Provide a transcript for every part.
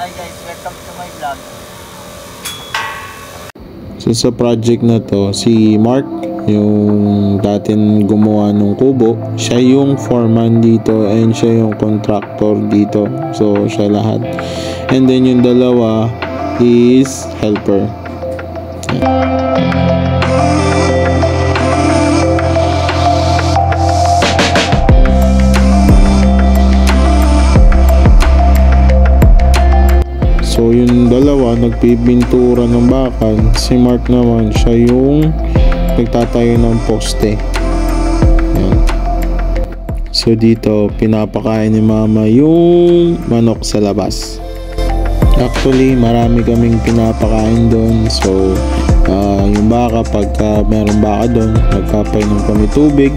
Hi guys, welcome to my vlog. So sa project na to, si Mark, yung dating gumawa ng kubo, siya yung foreman dito and siya yung contractor dito. So siya lahat. And then yung dalawa is helper. So yung dalawa nagpipintura ng bakal, si Mark naman siya yung nagtatayo ng poste. Yan. So dito pinapakain ni mama yung manok sa labas. Actually marami kaming pinapakain doon. So yung baka, pagka meron baka doon, nagpapainom kami tubig.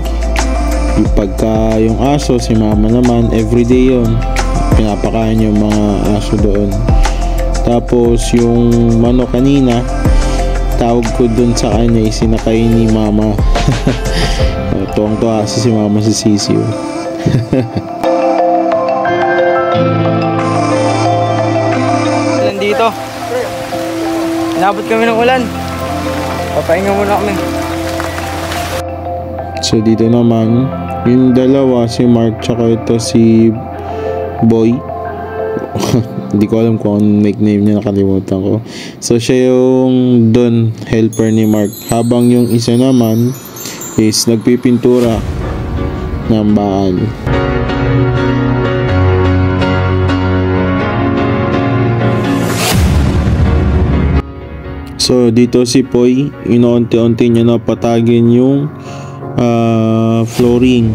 Pagka yung aso, si mama naman everyday yun, pinapakain yung mga aso doon. Tapos yung manok kanina, tawag ko dun sa kanya, isinakay ni mama. Tuwang-tuwa si mama sa sisiw. Nandito. Inabot kami ng ulan. Papahinga muna kami. So dito naman, yung dalawa, si Mark tsaka ito si Boy. Hindi ko alam kung anong nickname niya, nakalimutan ko. So siya yung doon helper ni Mark, habang yung isa naman is nagpipintura ng bakal. So dito si Poy, inoonti-onti niya na patagin yung flooring,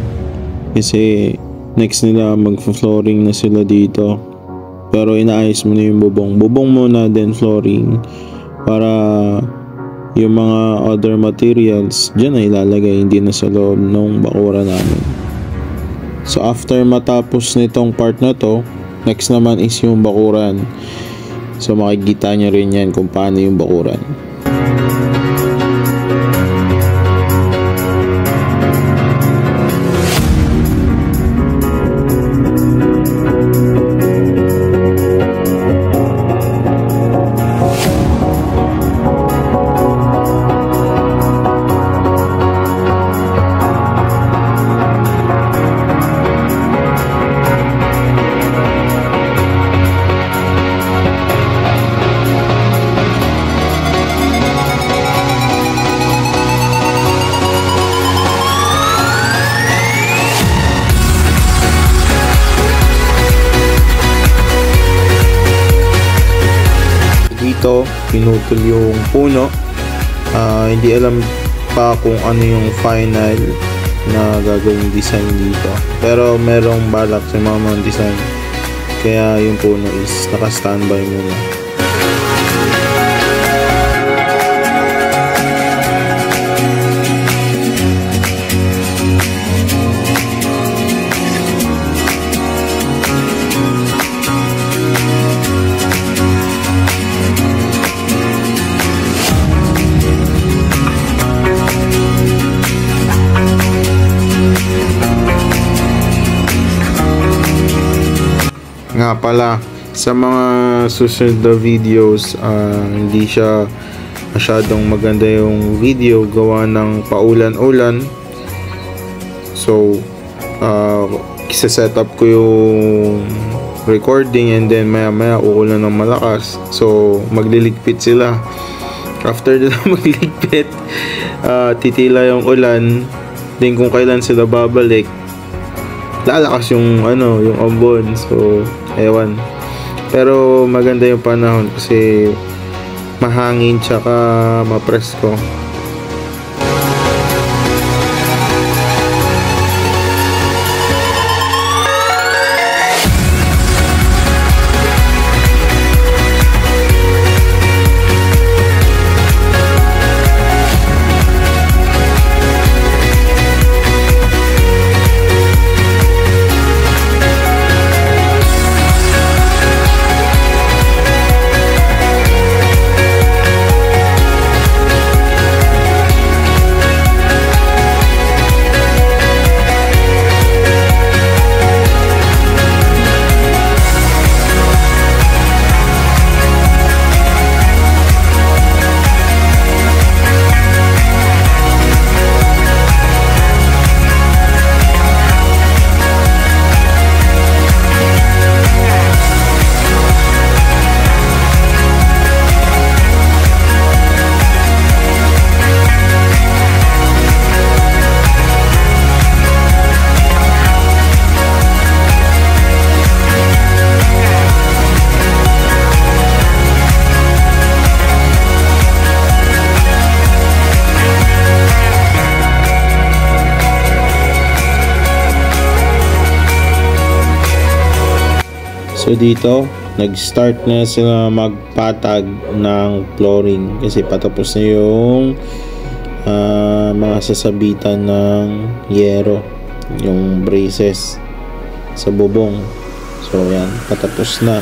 kasi next nila mag-flooring na sila dito. Pero inaayos mo na yung bubong muna, then flooring, para yung mga other materials dyan na ilalagay, hindi na sa loob ng bakura namin. So after matapos nitong part na to, next naman is yung bakuran. So makikita nyo rin yan kung paano yung bakuran. Dito pinutol yung puno. Hindi alam pa kung ano yung final na gagawing design dito, pero merong balak sa mga design, kaya yung puno is naka-standby muna. Nga pala, sa mga susunod na videos, hindi siya masyadong maganda yung video, gawa ng paulan-ulan. So isa-set up ko yung recording, and then maya-maya uulan ng malakas, so magliligpit sila. After nila magligpit, titila yung ulan, then kung kailan sila babalik, lalakas yung yung ambon. So ewan, pero maganda yung panahon kasi mahangin tsaka mapresko. So dito, nag-start na sila magpatag ng flooring kasi patapos na yung mga sasabitan ng yero, yung braces sa bubong. So yan, patapos na.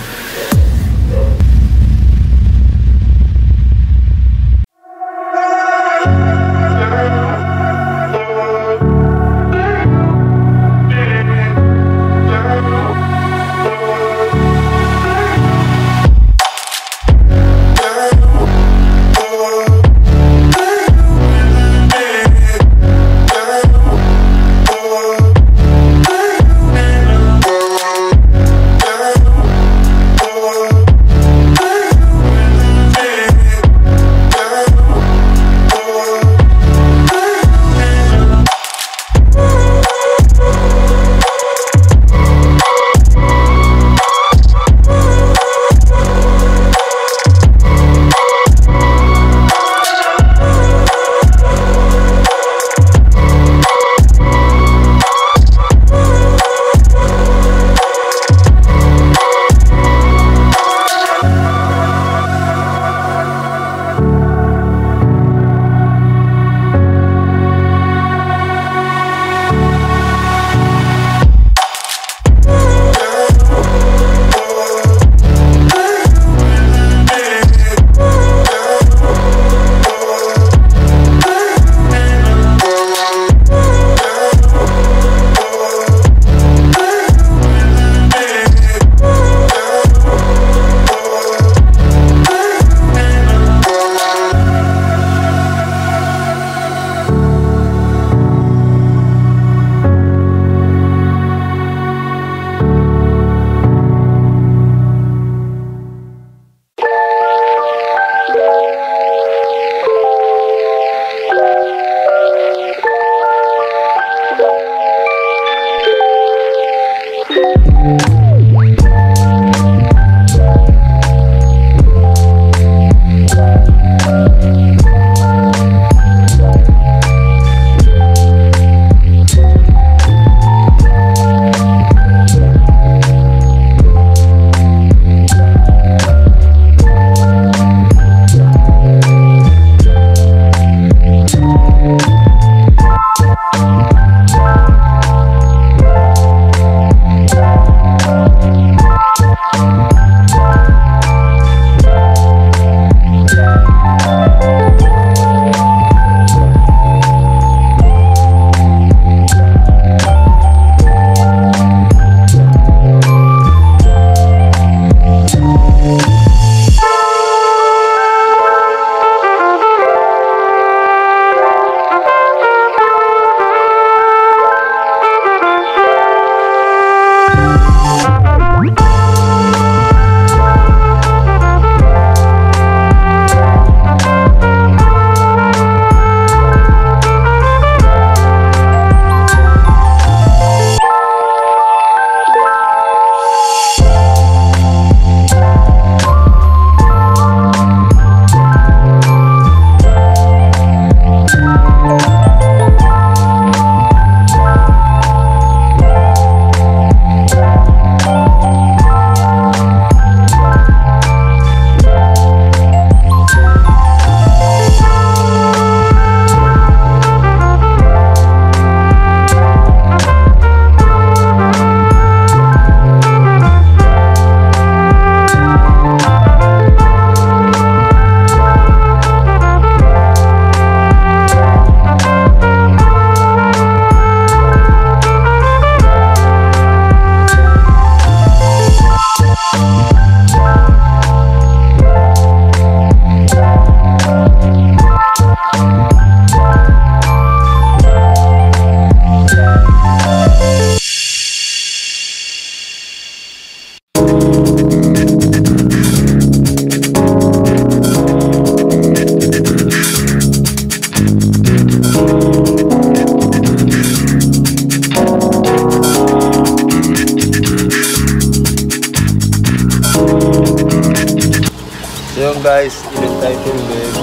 Yung guys, ilit tayo tubig.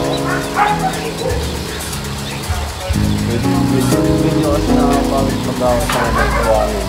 Video kasi nakapawit mag-awat sa mga nagkawain.